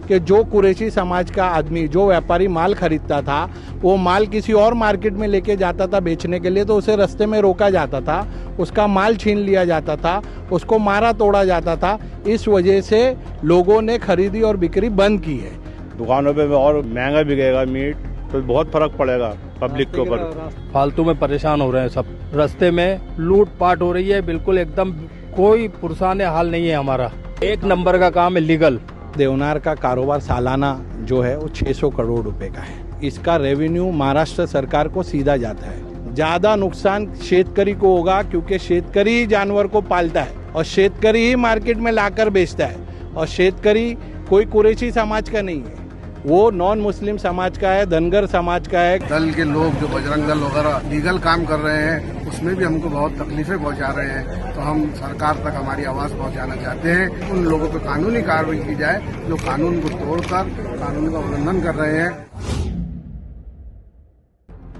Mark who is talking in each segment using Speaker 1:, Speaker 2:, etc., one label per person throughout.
Speaker 1: कि जो कुरैशी समाज का आदमी, जो व्यापारी माल खरीदता था, वो माल किसी और मार्केट में लेके जाता था बेचने के लिए, तो उसे रास्ते में रोका जाता था, उसका माल छीन लिया जाता था, उसको मारा तोड़ा जाता था। इस वजह से लोगों ने खरीदी और बिक्री बंद की है।
Speaker 2: दुकानों पे और महंगा बिकेगा मीट, तो बहुत फर्क पड़ेगा पब्लिक के ऊपर।
Speaker 3: फालतू में परेशान हो रहे हैं सब, रास्ते में लूट पाट हो रही है, बिल्कुल एकदम कोई पुरसाने हाल नहीं है हमारा। एक नंबर का काम है लीगल।
Speaker 1: देवनार का कारोबार सालाना जो है वो 600 करोड़ रुपए का है। इसका रेवेन्यू महाराष्ट्र सरकार को सीधा जाता है। ज्यादा नुकसान शेतकरी को होगा, क्योंकि शेतकरी ही जानवर को पालता है और शेतकरी ही मार्केट में लाकर बेचता है। और शेतकरी कोई कुरैशी समाज का नहीं है, वो नॉन मुस्लिम समाज का है, धनगर समाज का है।
Speaker 4: दल के लोग जो बजरंग दल वगैरह लीगल काम कर रहे हैं, उसमें भी हमको बहुत तकलीफें पहुंचा रहे हैं। तो हम सरकार तक हमारी आवाज पहुंचाना चाहते हैं, उन लोगों पर कानूनी कार्रवाई की जाए जो कानून को तोड़कर कानून का उल्लंघन कर रहे हैं।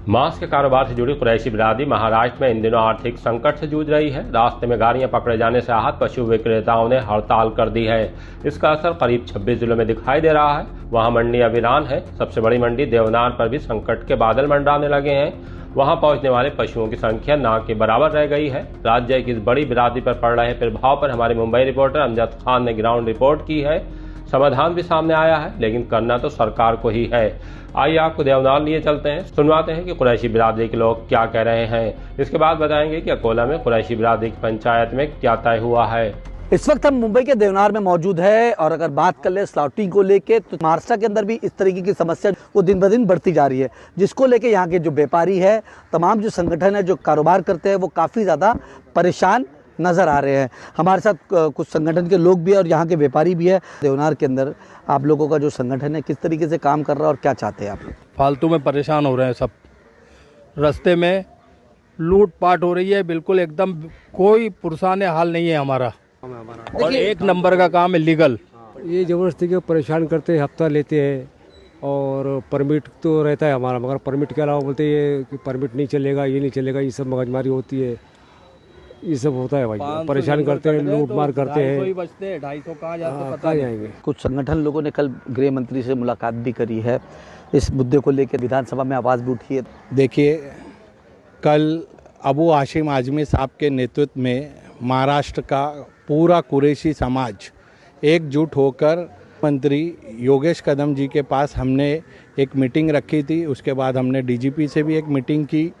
Speaker 5: मांस के कारोबार से जुड़ी कुरैशी बिरादरी महाराष्ट्र में इन दिनों आर्थिक संकट से जूझ रही है। रास्ते में गाड़ियां पकड़े जाने से आहत पशु विक्रेताओं ने हड़ताल कर दी है। इसका असर करीब 26 जिलों में दिखाई दे रहा है। वहां मंडियां वीरान है। सबसे बड़ी मंडी देवनार पर भी संकट के बादल मंडराने लगे हैं। वहां पहुंचने वाले पशुओं की संख्या ना के बराबर रह गई है। राज्य की इस बड़ी बिरादरी पर पड़ रहे प्रभाव पर हमारे मुंबई रिपोर्टर अमजद खान ने ग्राउंड रिपोर्ट की है। समाधान भी सामने आया है, लेकिन करना तो सरकार को ही है। आइए आपको देवनार लिए चलते हैं, सुनवाते हैं कि कुरैशी बिरादरी के लोग क्या कह रहे हैं। इसके बाद बताएंगे कि अकोला में कुरैशी बिरादरी की पंचायत में क्या तय हुआ है।
Speaker 6: इस वक्त हम मुंबई के देवनार में मौजूद है और अगर बात कर ले स्लाउटिंग को लेके, तो महाराष्ट्र के अंदर भी इस तरीके की समस्या वो दिन ब दिन बढ़ती जा रही है, जिसको लेके यहाँ के जो व्यापारी है, तमाम जो संगठन है, जो कारोबार करते हैं, वो काफ़ी ज़्यादा परेशान नज़र आ रहे हैं। हमारे साथ कुछ संगठन के लोग भी हैं और यहाँ के व्यापारी भी है। देवनार के अंदर आप लोगों का जो संगठन है किस तरीके से काम कर रहा है और क्या चाहते हैं आप लोग?
Speaker 3: फालतू में परेशान हो रहे हैं सब, रास्ते में लूट पाट हो रही है, बिल्कुल एकदम कोई पुरसाने हाल नहीं है हमारा। और एक नंबर का काम है लीगल।
Speaker 7: ये ज़बरदस्ती के परेशान करते हैं, हफ्ता लेते हैं और परमिट तो रहता है हमारा, मगर परमिट के अलावा बोलते हैं कि परमिट नहीं चलेगा, ये नहीं चलेगा, ये सब मगजमारी होती है, ये सब होता है भाई। परेशान करते हैं, लूट मार करते हैं।
Speaker 3: 250 कहाँ जाएंगे।
Speaker 6: कुछ संगठन लोगों ने कल गृह मंत्री से मुलाकात भी करी है, इस मुद्दे को लेकर विधानसभा में आवाज़ भी उठी है।
Speaker 1: देखिए, कल अबू हाशिम आजमी साहब के नेतृत्व में महाराष्ट्र का पूरा कुरैशी समाज एकजुट होकर मंत्री योगेश कदम जी के पास हमने एक मीटिंग रखी थी। उसके बाद हमने डीजीपी से भी एक मीटिंग की,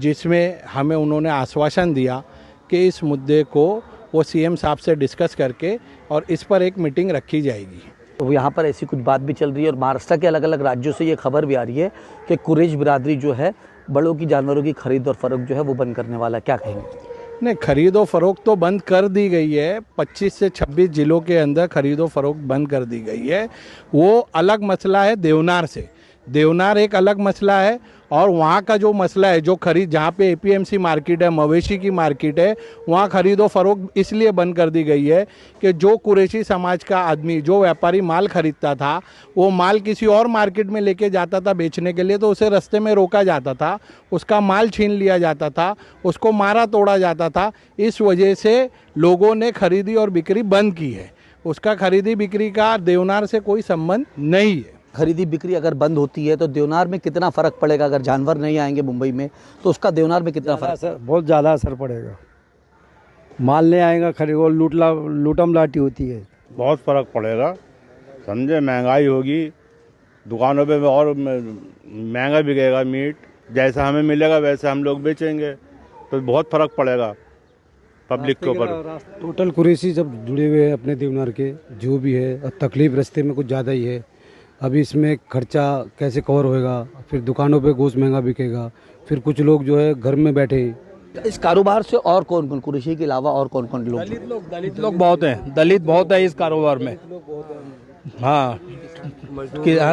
Speaker 1: जिसमें हमें उन्होंने आश्वासन दिया कि इस मुद्दे को वो सीएम साहब से डिस्कस करके और इस पर एक मीटिंग रखी जाएगी।
Speaker 6: तो यहाँ पर ऐसी कुछ बात भी चल रही है और महाराष्ट्र के अलग अलग राज्यों से ये खबर भी आ रही है कि कुरैश बिरादरी जो है बड़ों की जानवरों की खरीद और फरोख्त जो है वो बंद करने वाला है। क्या कहेंगे?
Speaker 1: नहीं, खरीद और फरोख्त तो बंद कर दी गई है। 25 से 26 जिलों के अंदर खरीद और फरोख्त बंद कर दी गई है। वो अलग मसला है देवनार से। देवनार एक अलग मसला है और वहाँ का जो मसला है, जो खरीद, जहाँ पे एपीएमसी मार्केट है, मवेशी की मार्केट है, वहाँ खरीदो फरोख्त इसलिए बंद कर दी गई है कि जो कुरैशी समाज का आदमी, जो व्यापारी माल खरीदता था, वो माल किसी और मार्केट में लेके जाता था बेचने के लिए, तो उसे रास्ते में रोका जाता था, उसका माल छीन लिया जाता था, उसको मारा तोड़ा जाता था। इस वजह से लोगों ने खरीदी और बिक्री बंद की है। उसका खरीदी बिक्री का देवनार से कोई संबंध नहीं है।
Speaker 6: खरीदी बिक्री अगर बंद होती है तो देवनार में कितना फ़र्क पड़ेगा? अगर जानवर नहीं आएंगे मुंबई में तो उसका देवनार में कितना फ़र्क?
Speaker 7: बहुत ज़्यादा असर पड़ेगा। माल नहीं आएगा, खरीदो, लूटम लाटी होती है,
Speaker 2: बहुत फर्क पड़ेगा। समझे, महंगाई होगी, दुकानों पे और महंगा बिकेगा मीट। जैसा हमें मिलेगा वैसे हम लोग बेचेंगे, तो बहुत फर्क पड़ेगा पब्लिक के ऊपर।
Speaker 7: टोटल कुरैशी सब जुड़े हुए हैं अपने देवनार के, जो भी है। तकलीफ रास्ते में कुछ ज़्यादा ही है। अभी इसमें खर्चा कैसे कवर होएगा? फिर दुकानों पे गोश्त महंगा बिकेगा, फिर कुछ लोग जो है घर में बैठे।
Speaker 6: इस कारोबार से और कौन कौन, कुरैशी के अलावा और कौन कौन लोग?
Speaker 3: दलित लोग बहुत हैं, दलित बहुत है इस कारोबार में। हाँ,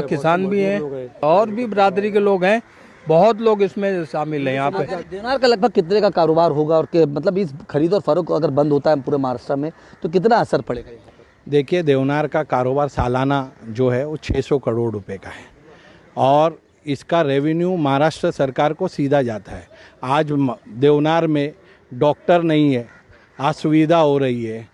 Speaker 3: किसान भी हैं और भी बिरादरी के लोग हैं, बहुत लोग इसमें शामिल हैं। यहाँ पे
Speaker 6: देवनार का लगभग कितने का कारोबार होगा और मतलब इस खरीद और फरोख्त अगर बंद होता है पूरे महाराष्ट्र में तो कितना असर पड़ेगा?
Speaker 1: देखिए, देवनार का कारोबार सालाना जो है वो 600 करोड़ रुपए का है और इसका रेवेन्यू महाराष्ट्र सरकार को सीधा जाता है। आज देवनार में डॉक्टर नहीं है, असुविधा हो रही है,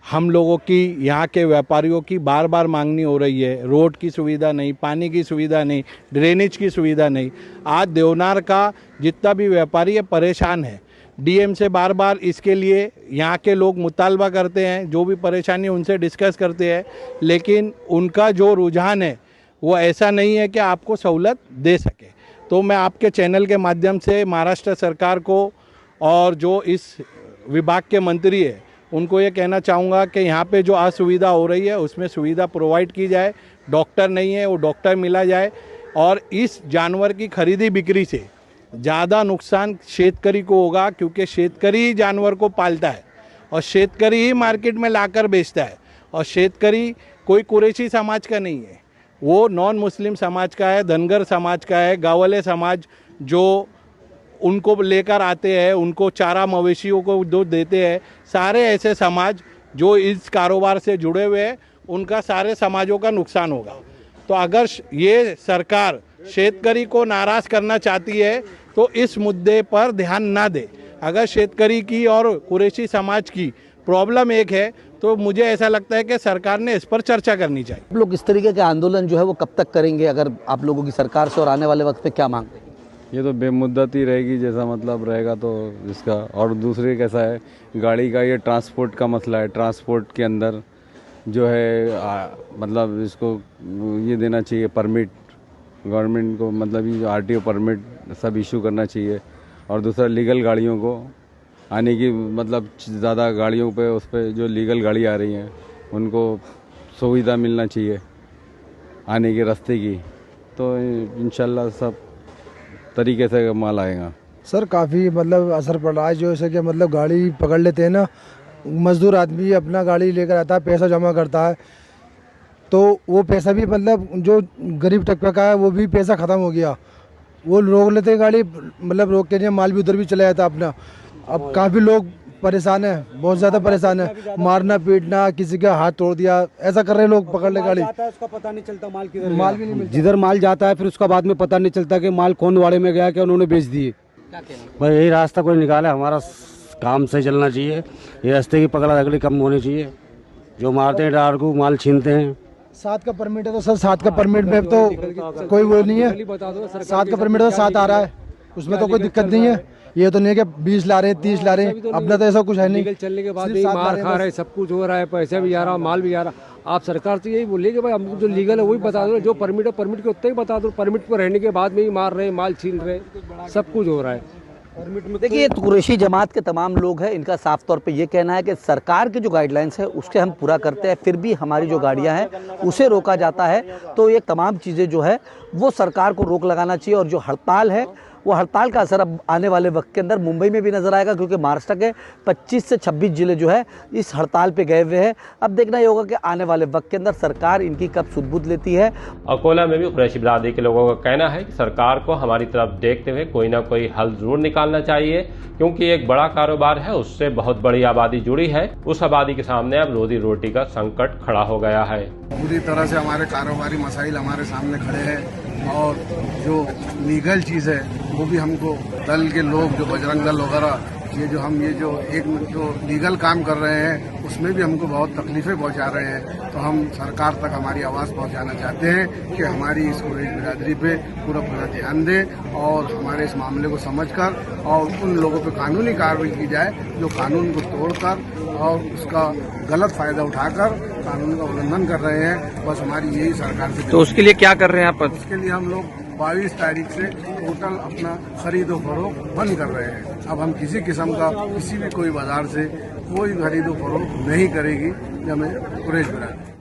Speaker 1: हम लोगों की, यहाँ के व्यापारियों की बार बार मांगनी हो रही है। रोड की सुविधा नहीं, पानी की सुविधा नहीं, ड्रेनेज की सुविधा नहीं। आज देवनार का जितना भी व्यापारी है परेशान है। डीएम से बार बार इसके लिए यहाँ के लोग मुतालबा करते हैं, जो भी परेशानी उनसे डिस्कस करते हैं, लेकिन उनका जो रुझान है वो ऐसा नहीं है कि आपको सहूलत दे सके। तो मैं आपके चैनल के माध्यम से महाराष्ट्र सरकार को और जो इस विभाग के मंत्री है उनको ये कहना चाहूँगा कि यहाँ पे जो असुविधा हो रही है उसमें सुविधा प्रोवाइड की जाए। डॉक्टर नहीं है, वो डॉक्टर मिला जाए। और इस जानवर की खरीदी बिक्री से ज़्यादा नुकसान शेतकरी को होगा, क्योंकि शेतकरी ही जानवर को पालता है और शेतकरी ही मार्केट में लाकर बेचता है। और शेतकरी कोई कुरैशी समाज का नहीं है, वो नॉन मुस्लिम समाज का है, धनगर समाज का है। गावले समाज जो उनको लेकर आते हैं, उनको चारा मवेशियों को जो देते हैं, सारे ऐसे समाज जो इस कारोबार से जुड़े हुए हैं, उनका सारे समाजों का नुकसान होगा। तो अगर ये सरकार शेतकरी को नाराज़ करना चाहती है तो इस मुद्दे पर ध्यान ना दे। अगर शेतकरी की और कुरैशी समाज की प्रॉब्लम एक है तो मुझे ऐसा लगता है कि सरकार ने इस पर चर्चा करनी चाहिए।
Speaker 6: आप लोग इस तरीके के आंदोलन जो है वो कब तक करेंगे, अगर आप लोगों की सरकार से, और आने वाले वक्त पे क्या मांग रहे हैं?
Speaker 8: ये तो बेमुद्दत ही रहेगी, जैसा मतलब रहेगा तो इसका। और दूसरे कैसा है, गाड़ी का ये ट्रांसपोर्ट का मसला है। ट्रांसपोर्ट के अंदर जो है मतलब इसको ये देना चाहिए परमिट गवर्नमेंट को, मतलब ये आरटीओ परमिट सब इशू करना चाहिए। और दूसरा लीगल गाड़ियों को आने की, मतलब ज़्यादा गाड़ियों पे, उस पर जो लीगल गाड़ी आ रही हैं उनको सुविधा मिलना चाहिए आने के रास्ते की, तो इंशाल्लाह सब तरीके से माल आएगा।
Speaker 9: सर काफ़ी मतलब असर पड़ रहा है, जो ऐसे कि मतलब गाड़ी पकड़ लेते हैं ना, मजदूर आदमी अपना गाड़ी लेकर आता है, पैसा जमा करता है, तो वो पैसा भी मतलब जो गरीब तबका का है वो भी पैसा ख़त्म हो गया। वो रोक लेते हैं गाड़ी, मतलब रोक के लिए माल भी उधर भी चला जाता अपना। अब काफ़ी लोग परेशान है, बहुत ज़्यादा परेशान है। मारना पीटना, किसी का हाथ तोड़ दिया, ऐसा कर रहे हैं लोग। पकड़ ले गाड़ी,
Speaker 7: उसका पता नहीं चलता माल किधर,
Speaker 9: माल भी नहीं मिलता।
Speaker 7: जिधर माल जाता है फिर उसका बाद में पता नहीं चलता कि माल कौन वाड़े में गया, कि उन्होंने बेच दिए।
Speaker 10: भाई यही रास्ता कोई निकाले, हमारा काम सही चलना चाहिए। ये रास्ते की पकड़ा पकड़ी कम होनी चाहिए। जो मारते हैं ड्राइवर को, माल छीनते हैं।
Speaker 9: 7 का परमिट है तो सर 7 का परमिट में तो कोई वो नहीं है। 7 का परमिट तो 7 आ रहा है, उसमें तो कोई दिक्कत नहीं है। ये तो नहीं है कि 20 ला रहे हैं, 30 ला रहे हैं, अपना तो ऐसा कुछ है नहीं।
Speaker 7: चलने के बाद मार खा रहे, सब कुछ हो रहा है, पैसा भी जा रहा, माल भी जा रहा। आप सरकार से यही बोलिए कि भाई हमको जो लीगल है वही बता दो, जो परमिट है परमिट के उतना ही बता दो। परमिट पर रहने के बाद में ही मार रहे हैं, माल छीन रहे, सब कुछ हो रहा है।
Speaker 6: देखिए, कुरैशी जमात के तमाम लोग हैं, इनका साफ तौर पे ये कहना है कि सरकार के जो गाइडलाइंस है उसके हम पूरा करते हैं, फिर भी हमारी जो गाड़ियां हैं उसे रोका जाता है। तो ये तमाम चीज़ें जो है वो सरकार को रोक लगाना चाहिए। और जो हड़ताल है वो हड़ताल का असर अब आने वाले वक्त के अंदर मुंबई में भी नजर आएगा, क्योंकि महाराष्ट्र के 25 से 26 जिले जो है इस हड़ताल पे गए हुए हैं। अब देखना ये होगा कि आने वाले वक्त के अंदर सरकार इनकी कब सुध-बुध लेती है।
Speaker 5: अकोला में भी कुरैशी बिरादरी के लोगों का कहना है कि सरकार को हमारी तरफ देखते हुए कोई ना कोई हल जरूर निकालना चाहिए, क्योंकि एक बड़ा कारोबार है, उससे बहुत बड़ी आबादी जुड़ी है। उस आबादी के सामने अब रोजी रोटी का संकट खड़ा हो गया है।
Speaker 4: पूरी तरह से हमारे कारोबारी मसाइल हमारे सामने खड़े हैं, और जो लीगल चीज़ है वो भी हमको दल के लोग, जो बजरंग दल वगैरह, ये जो लीगल काम कर रहे हैं उसमें भी हमको बहुत तकलीफें पहुंचा रहे हैं। तो हम सरकार तक हमारी आवाज़ पहुंचाना चाहते हैं कि हमारी इस कुरैशी बिरादरी पे पूरा ध्यान दें और हमारे इस मामले को समझकर और उन लोगों पे कानूनी कार्रवाई की जाए जो कानून को तोड़कर और उसका गलत फायदा उठाकर कानून का उल्लंघन कर रहे हैं। बस हमारी यही सरकार से।
Speaker 6: तो उसके लिए क्या कर रहे हैं आप?
Speaker 4: उसके लिए हम लोग 22 तारीख से टोटल अपना खरीदो फरोख्त बंद कर रहे हैं। अब हम किसी किस्म का किसी भी कोई बाजार से कोई खरीदो फरोख्त नहीं करेगी। हमें कुरैशी बिरादरी